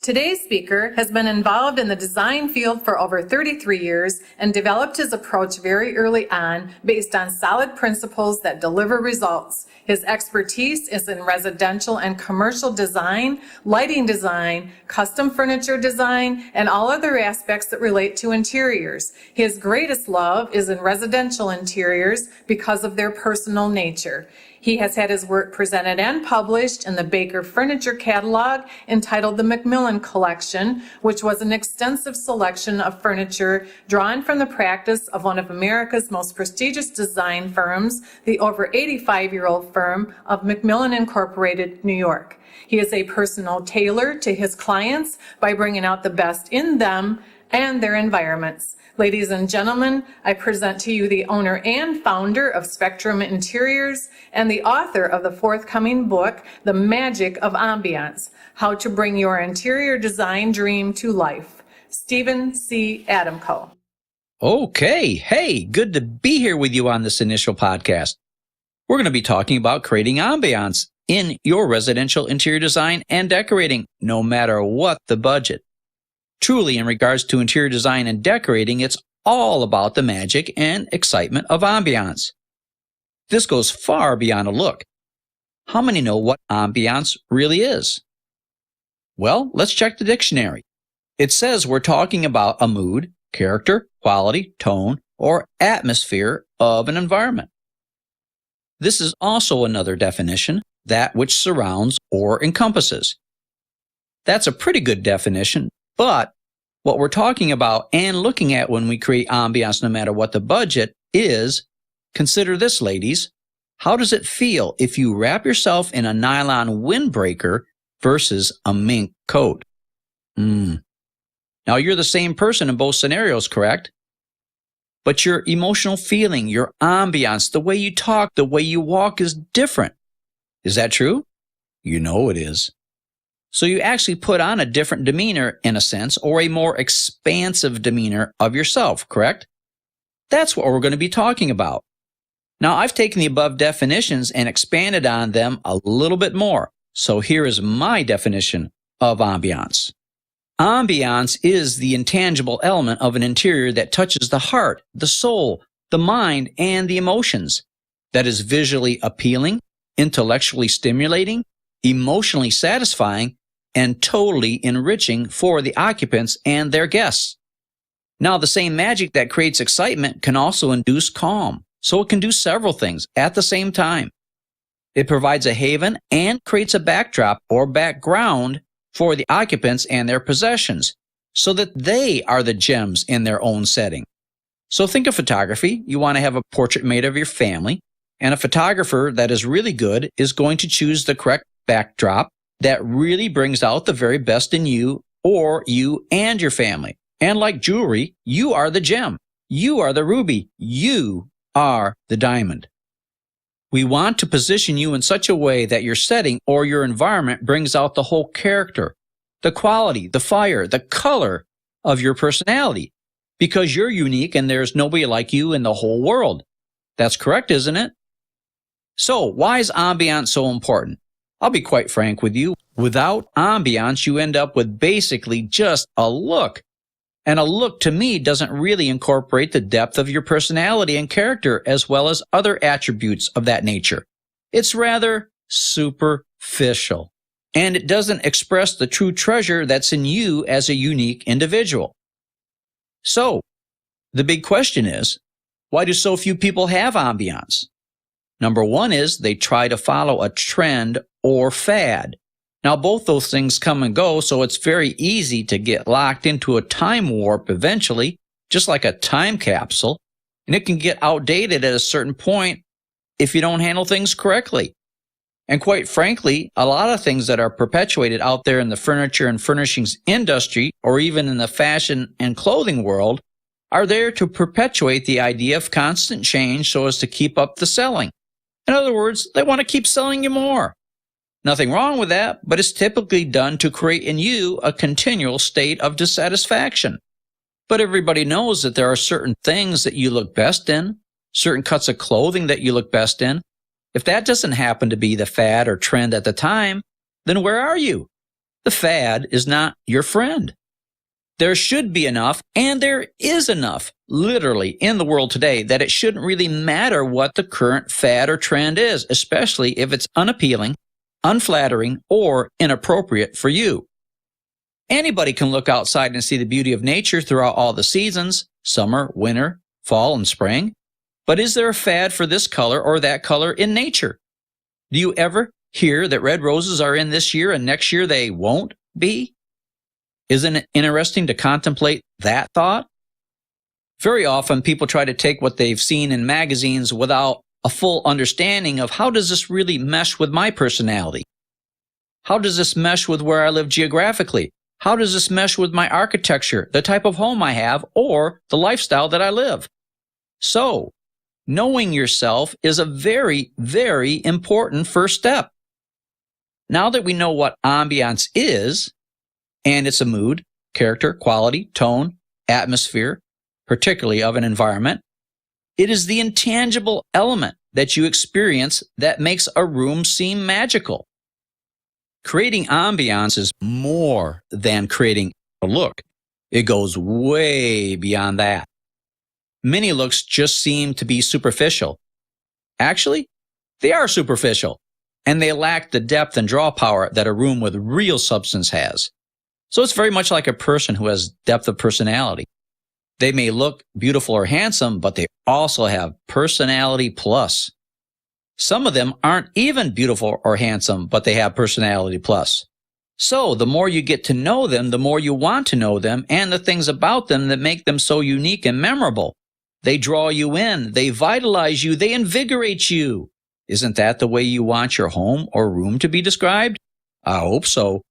Today's speaker has been involved in the design field for over 33 years and developed his approach very early on based on solid principles that deliver results. His expertise is in residential and commercial design, lighting design, custom furniture design, and all other aspects that relate to interiors. His greatest love is in residential interiors because of their personal nature. He has had his work presented and published in the Baker Furniture Catalog entitled the Macmillan Collection, which was an extensive selection of furniture drawn from the practice of one of America's most prestigious design firms, the over 85-year-old firm of Macmillan Incorporated, New York. He is a personal tailor to his clients by bringing out the best in them and their environments. Ladies and gentlemen, I present to you the owner and founder of Spectrum Interiors and the author of the forthcoming book, The Magic of Ambience, How to Bring Your Interior Design Dream to Life, Stephen C. Adamko. Okay, hey, good to be here with you on this initial podcast. We're going to be talking about creating ambiance in your residential interior design and decorating, no matter what the budget. Truly, in regards to interior design and decorating, it's all about the magic and excitement of ambiance. This goes far beyond a look. How many know what ambiance really is? Well, let's check the dictionary. It says we're talking about a mood, character, quality, tone, or atmosphere of an environment. This is also another definition, that which surrounds or encompasses. That's a pretty good definition. But what we're talking about and looking at when we create ambiance, no matter what the budget is, consider this, ladies. How does it feel if you wrap yourself in a nylon windbreaker versus a mink coat? Now, you're the same person in both scenarios, correct? But your emotional feeling, your ambiance, the way you talk, the way you walk is different. Is that true? You know it is. So you actually put on a different demeanor, in a sense, or a more expansive demeanor of yourself, correct? That's what we're going to be talking about. Now, I've taken the above definitions and expanded on them a little bit more. So here is my definition of ambiance. Ambiance is the intangible element of an interior that touches the heart, the soul, the mind, and the emotions. That is visually appealing, intellectually stimulating, emotionally satisfying, and totally enriching for the occupants and their guests. Now, the same magic that creates excitement can also induce calm, so it can do several things at the same time. It provides a haven and creates a backdrop or background for the occupants and their possessions, so that they are the gems in their own setting. So think of photography. You want to have a portrait made of your family, and a photographer that is really good is going to choose the correct backdrop that really brings out the very best in you or you and your family. And like jewelry, you are the gem. You are the ruby. You are the diamond. We want to position you in such a way that your setting or your environment brings out the whole character, the quality, the fire, the color of your personality, because you're unique and there's nobody like you in the whole world. That's correct, isn't it? So why is ambiance so important? I'll be quite frank with you. Without ambiance, you end up with basically just a look. And a look, to me, doesn't really incorporate the depth of your personality and character as well as other attributes of that nature. It's rather superficial. And it doesn't express the true treasure that's in you as a unique individual. So, the big question is, why do so few people have ambiance? Number one is they try to follow a trend or fad. Now, both those things come and go, so it's very easy to get locked into a time warp eventually, just like a time capsule, and it can get outdated at a certain point if you don't handle things correctly. And quite frankly, a lot of things that are perpetuated out there in the furniture and furnishings industry, or even in the fashion and clothing world, are there to perpetuate the idea of constant change so as to keep up the selling. In other words, they want to keep selling you more. Nothing wrong with that, but it's typically done to create in you a continual state of dissatisfaction. But everybody knows that there are certain things that you look best in, certain cuts of clothing that you look best in. If that doesn't happen to be the fad or trend at the time, then where are you? The fad is not your friend. There should be enough, and there is enough, literally, in the world today that it shouldn't really matter what the current fad or trend is, especially if it's unappealing, unflattering, or inappropriate for you. Anybody can look outside and see the beauty of nature throughout all the seasons, summer, winter, fall, and spring. But is there a fad for this color or that color in nature? Do you ever hear that red roses are in this year and next year they won't be? Isn't it interesting to contemplate that thought? Very often people try to take what they've seen in magazines without a full understanding of how does this really mesh with my personality? How does this mesh with where I live geographically? How does this mesh with my architecture, the type of home I have, or the lifestyle that I live? So, knowing yourself is a very, very important first step. Now that we know what ambiance is, and it's a mood, character, quality, tone, atmosphere, particularly of an environment, it is the intangible element that you experience that makes a room seem magical. Creating ambiance is more than creating a look. It goes way beyond that. Many looks just seem to be superficial. Actually, they are superficial, and they lack the depth and draw power that a room with real substance has. So it's very much like a person who has depth of personality. They may look beautiful or handsome, but they also have personality plus. Some of them aren't even beautiful or handsome, but they have personality plus. So the more you get to know them, the more you want to know them and the things about them that make them so unique and memorable. They draw you in, they vitalize you, they invigorate you. Isn't that the way you want your home or room to be described? I hope so.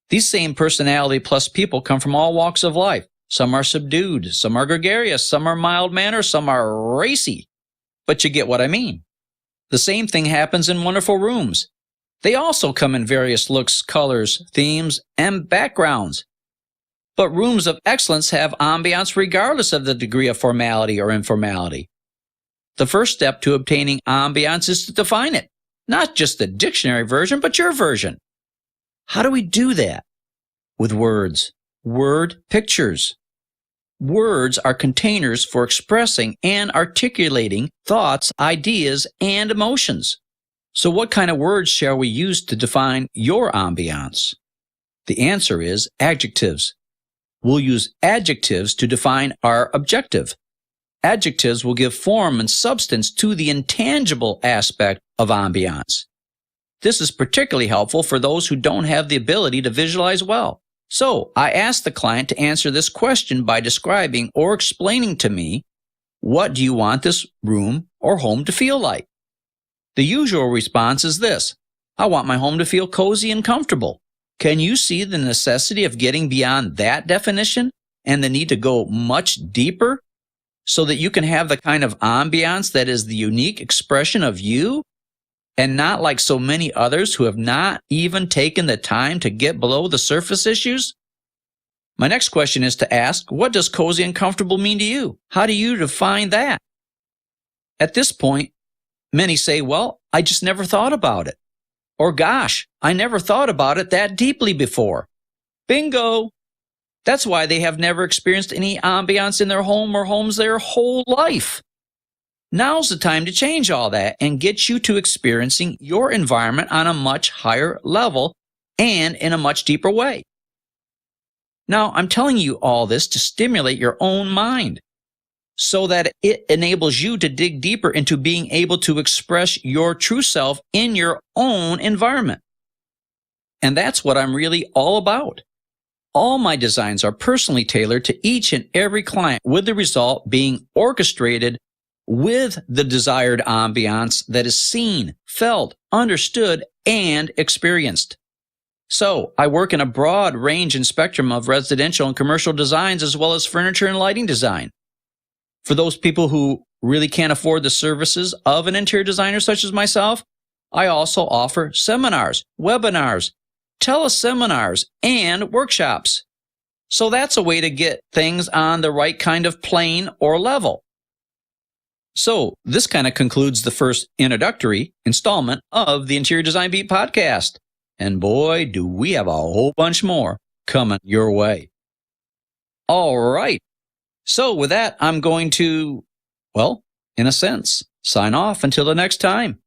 These same personality plus people come from all walks of life. Some are subdued, some are gregarious, some are mild-mannered, some are racy. But you get what I mean. The same thing happens in wonderful rooms. They also come in various looks, colors, themes, and backgrounds. But rooms of excellence have ambiance regardless of the degree of formality or informality. The first step to obtaining ambiance is to define it. Not just the dictionary version, but your version. How do we do that? With words. Word pictures. Words are containers for expressing and articulating thoughts, ideas, and emotions. So what kind of words shall we use to define your ambiance? The answer is adjectives. We'll use adjectives to define our objective. Adjectives will give form and substance to the intangible aspect of ambiance. This is particularly helpful for those who don't have the ability to visualize well. So I asked the client to answer this question by describing or explaining to me, what do you want this room or home to feel like? The usual response is this: I want my home to feel cozy and comfortable. Can you see the necessity of getting beyond that definition and the need to go much deeper so that you can have the kind of ambiance that is the unique expression of you and not like so many others who have not even taken the time to get below the surface issues? My next question is to ask, what does cozy and comfortable mean to you? How do you define that? At this point, many say, well, I just never thought about it. Or gosh, I never thought about it that deeply before. Bingo! That's why they have never experienced any ambiance in their home or homes their whole life. Now's the time to change all that and get you to experiencing your environment on a much higher level and in a much deeper way. Now, I'm telling you all this to stimulate your own mind so that it enables you to dig deeper into being able to express your true self in your own environment. And that's what I'm really all about. All my designs are personally tailored to each and every client, with the result being orchestrated with the desired ambiance that is seen, felt, understood, and experienced. So, I work in a broad range and spectrum of residential and commercial designs as well as furniture and lighting design. For those people who really can't afford the services of an interior designer such as myself, I also offer seminars, webinars, teleseminars, and workshops. So that's a way to get things on the right kind of plane or level. So this kind of concludes the first introductory installment of the Interior Design Beat podcast. And boy, do we have a whole bunch more coming your way. All right. So with that, I'm going to, well, in a sense, sign off until the next time.